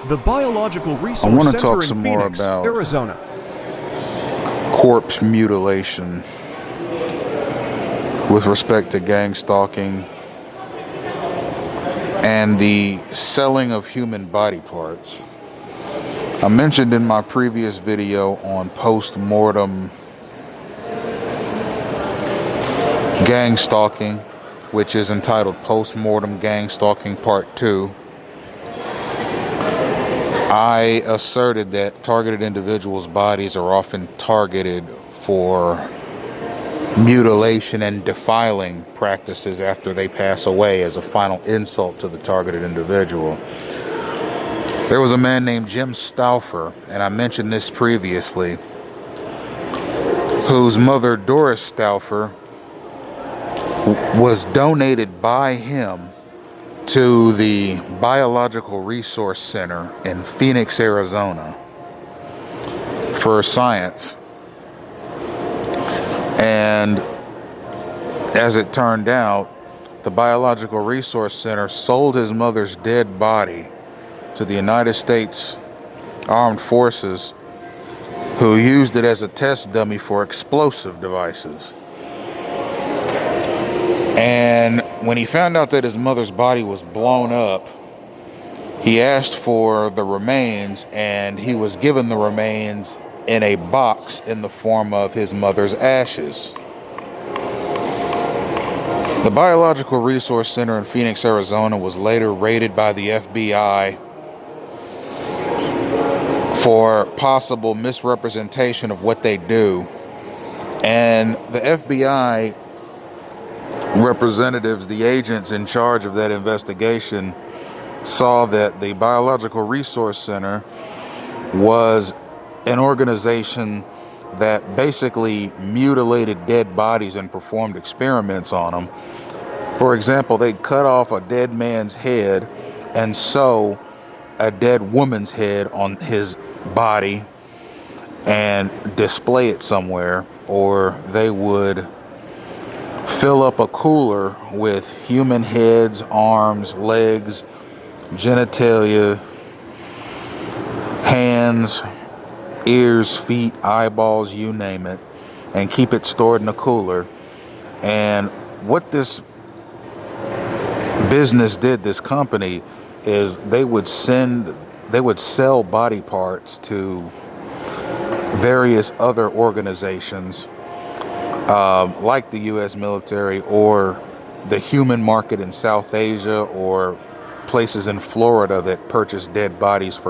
The Biological I Resource want to Center talk in some more Phoenix, about Arizona. corpse mutilation with respect to gang stalking and the selling of human body parts. I mentioned in my previous video on post-mortem gang stalking, which is entitled Post-Mortem Gang Stalking Part 2, I asserted that targeted individuals' bodies are often targeted for mutilation and defiling practices after they pass away as a final insult to the targeted individual. There was a man named Jim Stauffer, and I mentioned this previously, whose mother, Doris Stauffer, was donated by him to the Biological Resource Center in Phoenix, Arizona for science. And as it turned out, the Biological Resource Center sold his mother's dead body to the United States Armed Forces, who used it as a test dummy for explosive devices. And when he found out that his mother's body was blown up, he asked for the remains, and he was given the remains in a box in the form of his mother's ashes. The Biological Resource Center in Phoenix, Arizona was later raided by the FBI for possible misrepresentation of what they do. And the FBI representatives, the agents in charge of that investigation, saw that the Biological Resource Center was an organization that basically mutilated dead bodies and performed experiments on them. For example, they'd cut off a dead man's head and sew a dead woman's head on his body and display it somewhere, or they would fill up a cooler with human heads, arms, legs, genitalia, hands, ears, feet, eyeballs, you name it, and keep it stored in a cooler. And what this business did, this company, is they would sell body parts to various other organizations, like the U.S. military or the human market in South Asia, or places in Florida that purchase dead bodies for